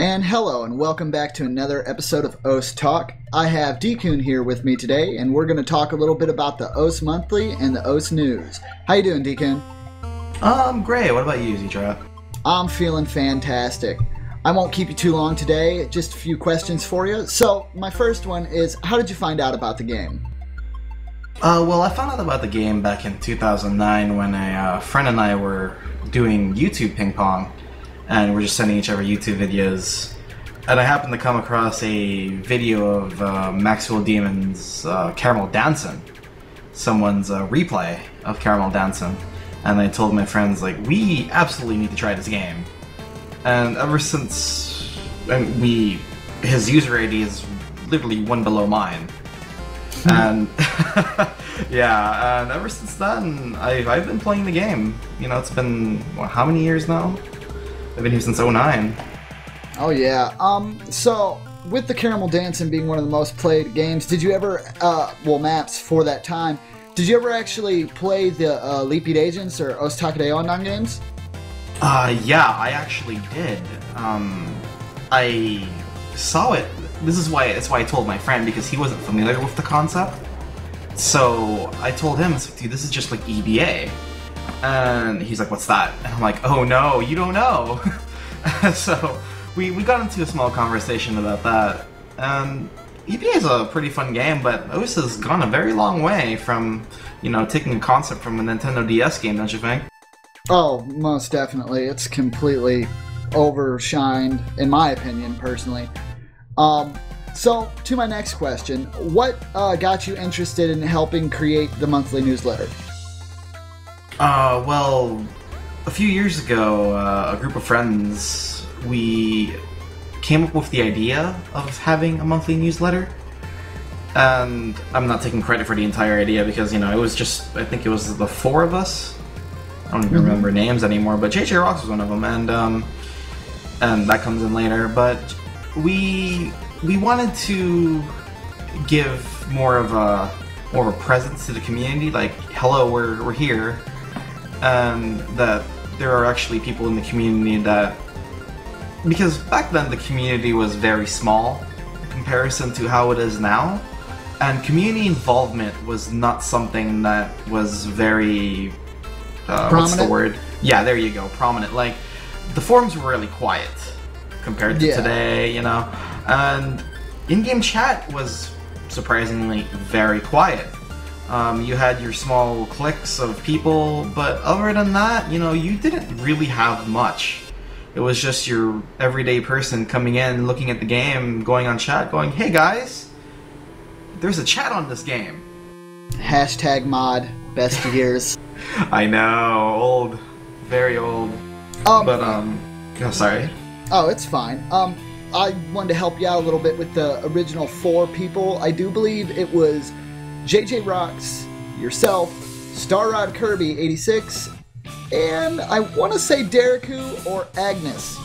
And hello, and welcome back to another episode of OS Talk. I have dkun here with me today, and we're going to talk a little bit about the OS Monthly and the OS News. How you doing, dkun? Great. What about you, Z-Trap? I'm feeling fantastic. I won't keep you too long today, just a few questions for you. So, my first one is, how did you find out about the game? Well, I found out about the game back in 2009 when a friend and I were doing YouTube ping pong, and we're just sending each other YouTube videos. And I happened to come across a video of Maxwell Demon's Caramel Dancing, someone's replay of Caramel Dancing, and I told my friends, like, we absolutely need to try this game. And ever since, his user ID is literally one below mine. And yeah, and ever since then, I've been playing the game. You know, it's been, what, how many years now? I've been here since '09. Oh yeah, so with the Caramel Dancing being one of the most played games, did you ever, maps for that time, did you ever actually play the Leaping Agents or Os Takade games? Yeah, I actually did. I saw it. That's why I told my friend, because he wasn't familiar with the concept. So I told him, dude, this is just like EBA. And he's like, what's that? And I'm like, oh no, you don't know. So we got into a small conversation about that. And EBA is a pretty fun game, but OS has gone a very long way from, you know, taking a concept from a Nintendo DS game, don't you think? Oh, most definitely. It's completely overshined, in my opinion, personally. So, to my next question, what got you interested in helping create the monthly newsletter? Well, a few years ago, a group of friends, we came up with the idea of having a monthly newsletter. And I'm not taking credit for the entire idea because, you know, it was just, I think it was the four of us. I don't even remember names anymore, but JJ Rocks was one of them, and that comes in later. But we wanted to give more of a presence to the community, like, hello, we're here, and that there are actually people in the community that, because back then the community was very small in comparison to how it is now, and community involvement was not something that was very what's the word? Yeah, there you go, prominent. Like, the forums were really quiet compared to today, you know, and in-game chat was surprisingly very quiet. You had your small cliques of people, but other than that, you know, you didn't really have much. It was just your everyday person coming in, looking at the game, going on chat, going, hey guys, there's a chat on this game. Hashtag mod, best years. I know, old, very old. Oh, sorry. Oh, it's fine. I wanted to help you out a little bit with the original four people. I do believe it was JJ Rocks, yourself, Starrod Kirby 86, and I want to say dkun or Agnes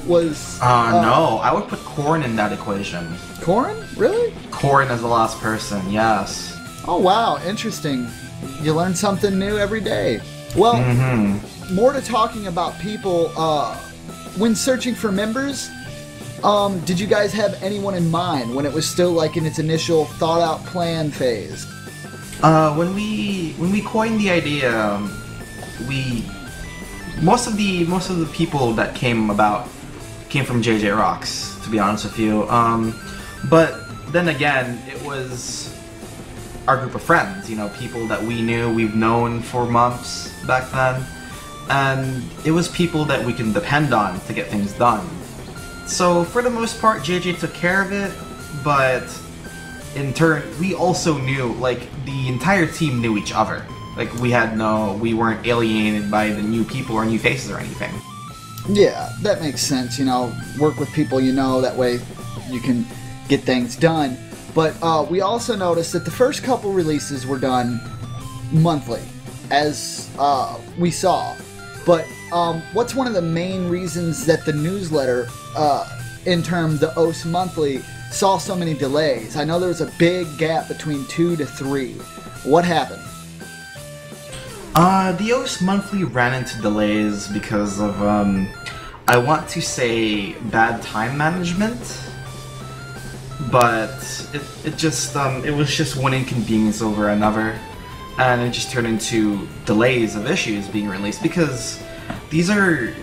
was. No, I would put Corn in that equation. Corn? Really? Corn as the last person, yes. Oh wow, interesting. You learn something new every day. Well, more to talking about people. When searching for members, did you guys have anyone in mind when it was still like in its initial thought-out plan phase? When we coined the idea, most of the people that came from JJ Rocks, to be honest with you. But then again, it was our group of friends, you know, people that we've known for months back then, and it was people that we can depend on to get things done. So for the most part, JJ took care of it, but in turn, we also knew, like, the entire team knew each other. Like, we weren't alienated by the new people or new faces or anything. Yeah, that makes sense, you know, work with people you know, that way you can get things done. But we also noticed that the first couple releases were done monthly, as we saw. But what's one of the main reasons that the newsletter, in terms of the OS Monthly, saw so many delays? I know there was a big gap between 2 to 3. What happened? The OS Monthly ran into delays because of I want to say bad time management, but it was just one inconvenience over another, and it just turned into delays of issues being released because these are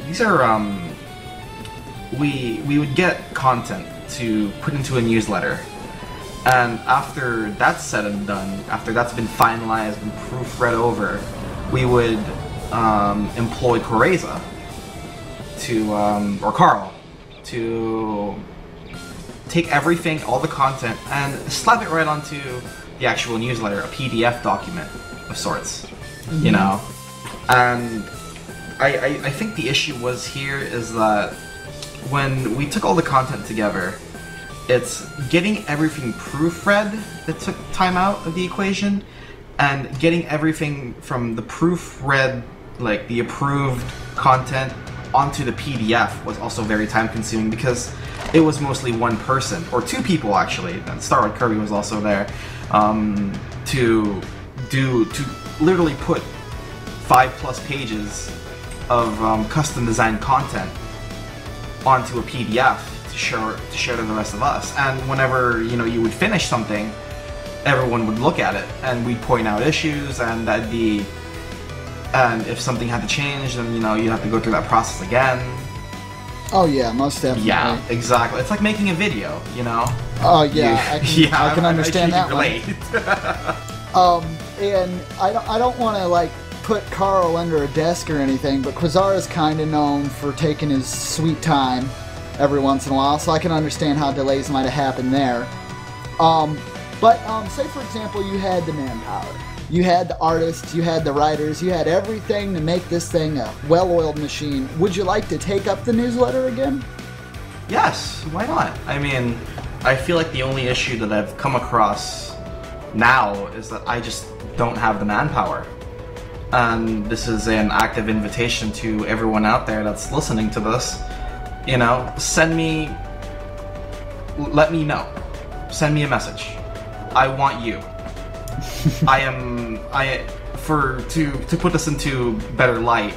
we would get content to put into a newsletter, and after that's said and done, after that's been finalized and proofread over, we would employ Coreza to or Carl to take everything, all the content, and slap it right onto the actual newsletter, a PDF document of sorts, you know. And I think the issue was here is that when we took all the content together, it's getting everything proofread that took time out of the equation, and getting everything from the proofread, like the approved content, onto the PDF was also very time consuming because it was mostly one person, or two people actually, and Starlight Kirby was also there, to literally put 5+ pages of custom designed content onto a PDF to share to the rest of us. And whenever you would finish something, everyone would look at it, and we'd point out issues, and if something had to change, then you'd have to go through that process again. Oh yeah, most definitely. Yeah, exactly. It's like making a video, Oh yeah, I can understand that relate. And I don't want to like put Carl under a desk or anything, but Quasara's kind of known for taking his sweet time every once in a while, so I can understand how delays might have happened there. But say for example you had the manpower, you had the artists, you had the writers, you had everything to make this thing a well-oiled machine. Would you like to take up the newsletter again? Yes, why not? I mean, I feel like the only issue that I've come across now is that I just don't have the manpower. And this is an active invitation to everyone out there that's listening to this. Let me know. Send me a message. I want you. To put this into better light,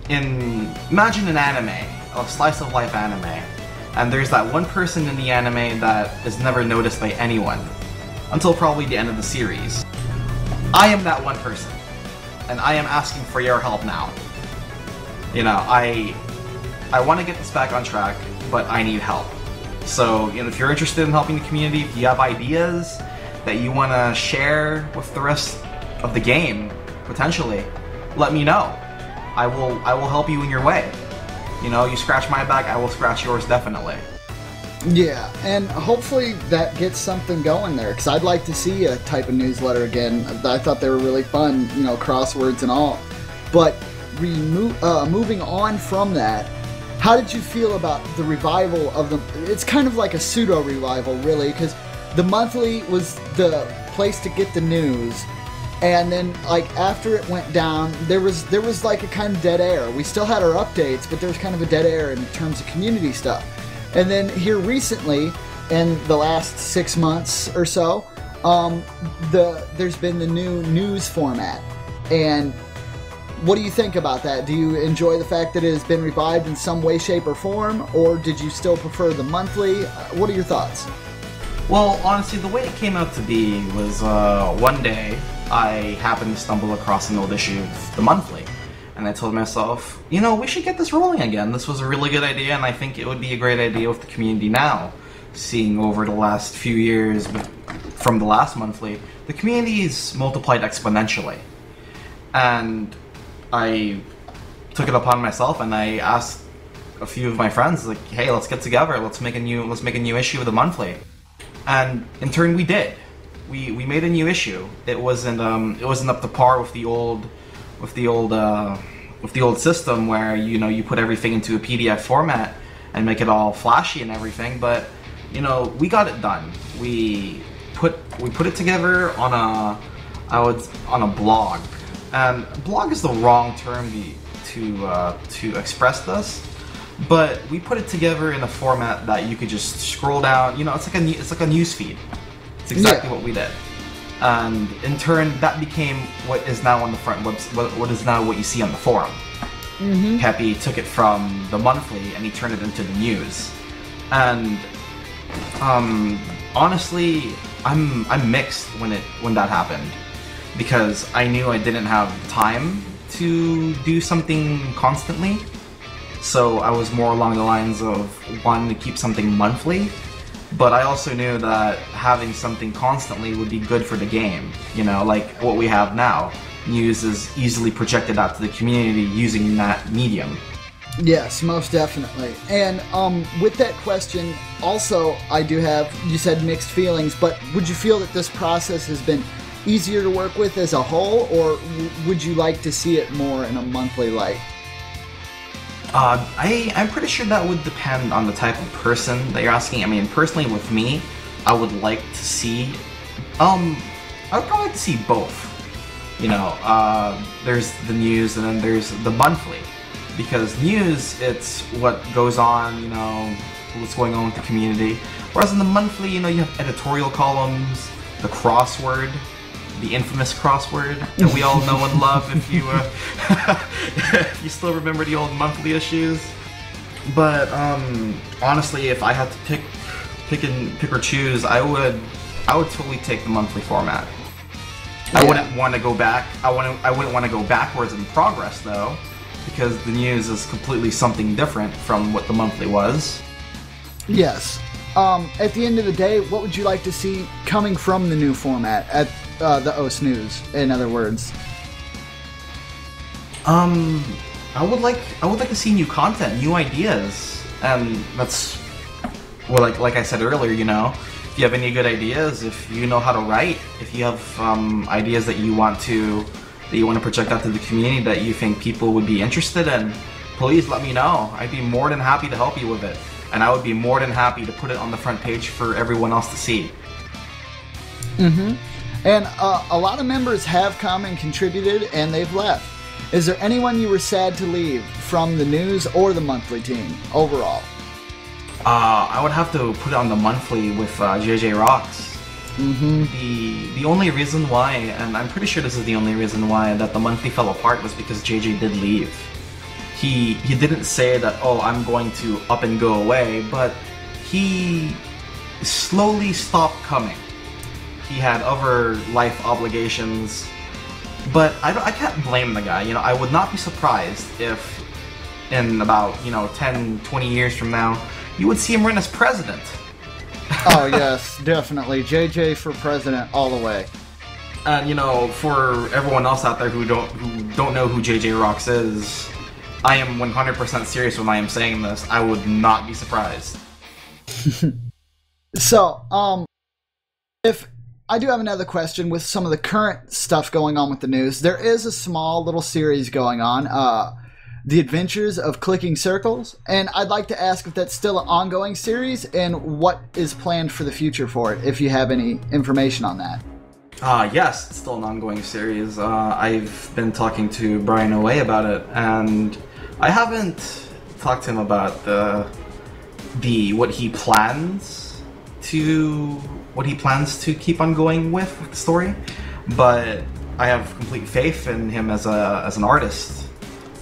imagine an anime, a slice of life anime, and there's that one person in the anime that is never noticed by anyone until probably the end of the series. I am that one person, and I am asking for your help now. I want to get this back on track, but I need help. So, if you're interested in helping the community, if you have ideas that you want to share with the rest of the game, potentially, let me know. I will help you in your way. You scratch my back, I will scratch yours definitely. Yeah, and hopefully that gets something going there, because I'd like to see a type of newsletter again. I thought they were really fun, crosswords and all. But moving on from that, how did you feel about the revival of it's kind of like a pseudo-revival, really, because the monthly was the place to get the news, and then like after it went down, there was like a kind of dead air. We still had our updates, but there was kind of a dead air in terms of community stuff. And then here recently, in the last 6 months or so, there's been the new news format. And what do you think about that? Do you enjoy the fact that it has been revived in some way, shape, or form, or did you still prefer the monthly? What are your thoughts? Well, honestly, the way it came out to be was one day I happened to stumble across an old issue of the monthly, and I told myself, we should get this rolling again. This was a really good idea, and I think it would be a great idea with the community now. Seeing over the last few years from the last monthly, the community's multiplied exponentially. And I took it upon myself, and I asked a few of my friends, like, hey, let's get together, let's make a new issue of the monthly. And in turn, we did. We made a new issue. It wasn't up to par with the old system where you put everything into a PDF format and make it all flashy and everything. But we got it done. We put it together on a blog. And blog is the wrong term to express this. But we put it together in a format that you could just scroll down. It's like a news feed. It's exactly what we did. And in turn, that became what is now on the front website. What is now what you see on the forum. Pepe took it from the monthly and he turned it into the news. And honestly, I'm mixed when that happened, because I knew I didn't have time to do something constantly. So I was more along the lines of wanting to keep something monthly, but I also knew that having something constantly would be good for the game. You know, like what we have now. News is easily projected out to the community using that medium. Yes, most definitely. And with that question, also, I do have, you said mixed feelings, but would you feel that this process has been easier to work with as a whole, or would you like to see it more in a monthly light? I'm pretty sure that would depend on the type of person that you're asking. I mean, personally with me, I would like to see, I would probably like to see both. You know, there's the news and then there's the monthly. Because news, it's what goes on, you know, what's going on with the community. Whereas in the monthly, you know, you have editorial columns, the crossword, the infamous crossword that we all know and love if you if you still remember the old monthly issues. But honestly, if I had to pick or choose, I would totally take the monthly format. Yeah. I wouldn't want to go back. I wouldn't want to go backwards in progress though, because the news is completely something different from what the monthly was. Yes. At the end of the day, what would you like to see coming from the new format at the OS News, in other words? I would like to see new content, new ideas, and that's well, like I said earlier, you know, if you have any good ideas, if you know how to write, if you have ideas that you want to project out to the community that you think people would be interested in, please let me know. I'd be more than happy to help you with it, and I would be more than happy to put it on the front page for everyone else to see. And a lot of members have come and contributed, and they've left. Is there anyone you were sad to leave from the news or the monthly team overall? I would have to put it on the monthly with JJ Rocks. The only reason why, and I'm pretty sure this is the only reason why, that the monthly fell apart was because JJ did leave. He didn't say that, oh, I'm going to up and go away, but he slowly stopped coming. He had other life obligations, but I can't blame the guy. You know, I would not be surprised if in about, 10, 20 years from now, you would see him run as president. Oh yes, definitely. JJ for president all the way. And for everyone else out there who don't know who JJ Rocks is, I am 100% serious when I am saying this. I would not be surprised. So, if I do have another question with some of the current stuff going on with the news, there is a small little series going on, The Adventures of Clicking Circles, and I'd like to ask if that's still an ongoing series and what is planned for the future for it, if you have any information on that. Yes, it's still an ongoing series. I've been talking to Brian Away about it, and I haven't talked to him about what he plans to keep on going with the story, but I have complete faith in him as an artist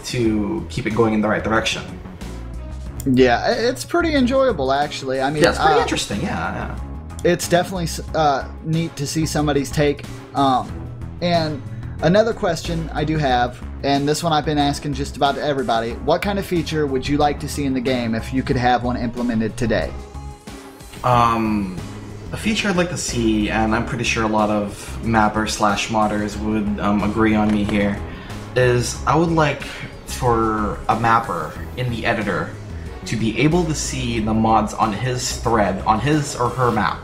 to keep it going in the right direction. Yeah, it's pretty enjoyable, actually. I mean, yeah, it's pretty interesting. Yeah. It's definitely neat to see somebody's take. And another question I do have, and this one I've been asking just about everybody: what kind of feature would you like to see in the game if you could have one implemented today? A feature I'd like to see, and I'm pretty sure a lot of mappers/modders would agree on me here, is I would like for a mapper in the editor to be able to see the mods on his thread, on his or her map,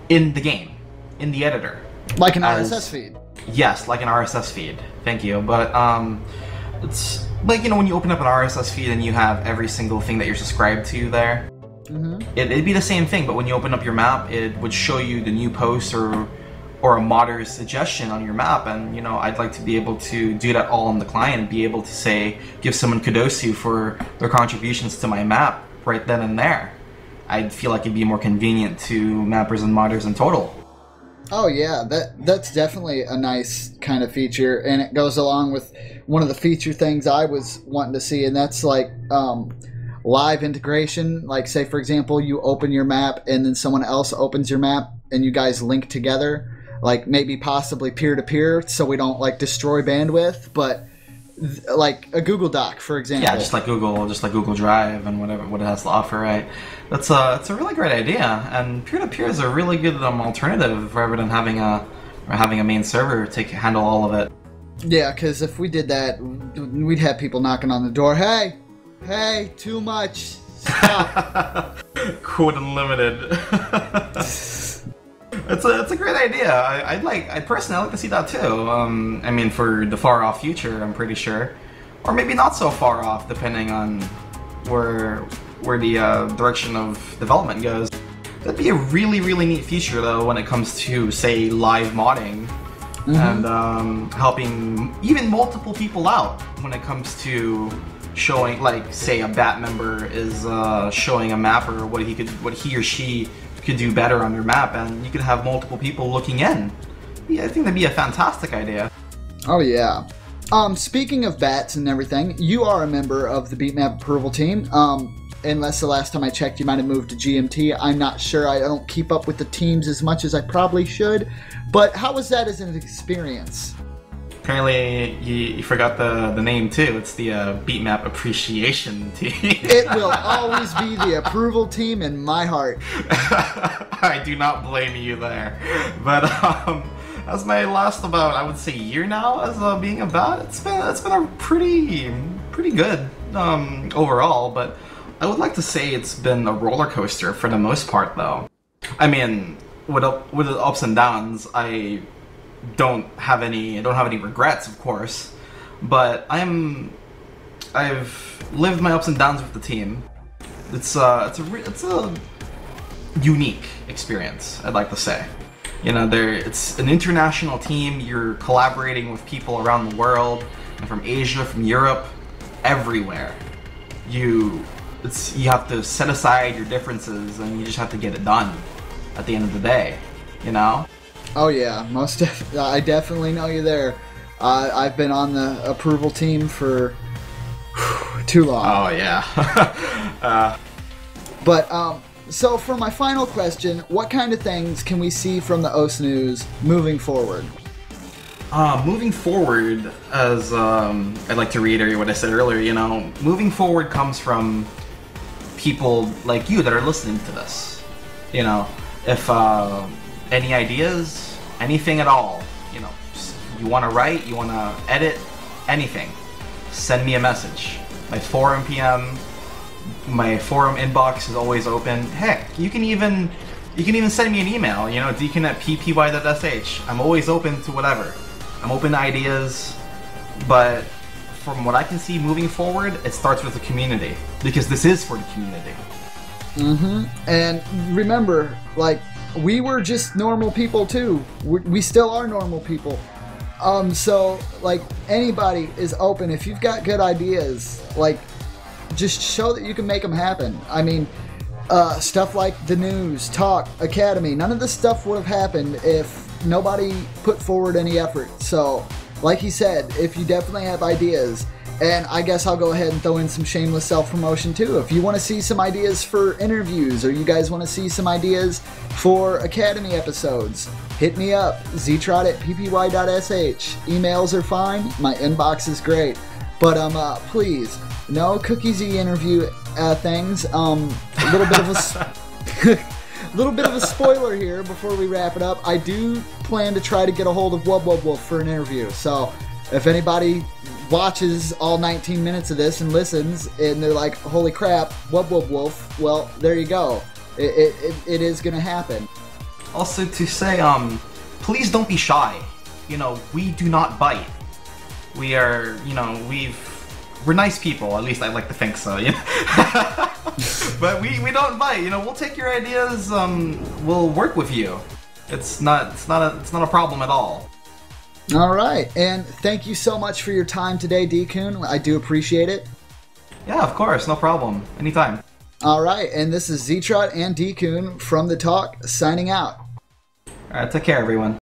in the game, in the editor. Like an RSS feed? Yes, like an RSS feed. Thank you. But it's like, when you open up an RSS feed and you have every single thing that you're subscribed to there, it'd be the same thing, but when you open up your map, it would show you the new post or a modder's suggestion on your map, and I'd like to be able to do that all on the client and be able to say, give someone kudos for their contributions to my map right then and there. I'd feel like it'd be more convenient to mappers and modders in total. Oh yeah, that's definitely a nice kind of feature, and it goes along with one of the feature things I was wanting to see, and that's like live integration. Like, say for example, you open your map, and then someone else opens your map, and you guys link together. Like maybe possibly peer to peer, so we don't like destroy bandwidth, but like a Google Doc, for example. Yeah, just like Google Drive and whatever what it has to offer, right? It's a really great idea, and peer-to-peer is a really good alternative rather than having a main server handle all of it. Yeah, because if we did that, we'd have people knocking on the door. Hey, too much. Stop. Code unlimited. It's a great idea. I'd personally like to see that too. I mean, for the far off future, I'm pretty sure, or maybe not so far off, depending on where the direction of development goes. That'd be a really neat feature though when it comes to, say, live modding and helping even multiple people out when it comes to showing, like, say a BAT member is showing a mapper what he or she could do better on their map, and you could have multiple people looking in. Yeah, I think that'd be a fantastic idea. Oh yeah. Speaking of bats and everything, you are a member of the Beatmap approval team. Unless the last time I checked, you might have moved to GMT. I'm not sure. I don't keep up with the teams as much as I probably should. But how was that as an experience? Apparently, you forgot the name too. It's the Beatmap Appreciation Team. It will always be the approval team in my heart. I do not blame you there. But as my last about, I would say, year now as being a bat, it's been a pretty good overall. But I would like to say it's been a roller coaster for the most part, though. I mean, with the ups and downs, I don't have any regrets, of course, but I've lived my ups and downs with the team. It's a unique experience, I'd like to say. You know, it's an international team. You're collaborating with people around the world, and from Asia, from Europe, everywhere. You have to set aside your differences, and you just have to get it done at the end of the day, you know? Oh yeah, I definitely know you there. I've been on the approval team for too long. Oh yeah. But so for my final question, what kind of things can we see from the OS News moving forward? Moving forward, as I'd like to reiterate what I said earlier, you know, moving forward comes from people like you that are listening to this. You know, if any ideas, anything at all, you know, you want to write, you want to edit, anything, send me a message. My forum inbox is always open. Heck, you can even send me an email, you know, dkun@ppy.sh. I'm always open to whatever. I'm open to ideas, but from what I can see moving forward, it starts with the community, because this is for the community. And remember, like, we were just normal people too. We still are normal people. So, like, anybody is open. If you've got good ideas, like, just show that you can make them happen. I mean, stuff like the news, talk, academy, none of this stuff would have happened if nobody put forward any effort. So, like he said, if you definitely have ideas, and I guess I'll go ahead and throw in some shameless self-promotion too. If you want to see some ideas for interviews, or you guys want to see some ideas for Academy episodes, hit me up, ztrot@ppy.sh. Emails are fine, my inbox is great. But please, no Cookie Z interview things. A little bit of a spoiler here before we wrap it up. I do plan to try to get a hold of Wub Wub Wolf for an interview. So if anybody watches all 19 minutes of this and listens, and they're like, holy crap, Wub Wub Wolf, well, there you go. It is going to happen. Also to say, please don't be shy. You know, we do not bite. We are, you know, we're nice people, at least I like to think so, you know? But we don't bite, you know, we'll take your ideas, we'll work with you. It's not a problem at all. All right, and thank you so much for your time today, dkun. I do appreciate it. Yeah, of course, no problem. Anytime. All right, and this is Ztrot and dkun from The Talk, signing out. Take care, everyone.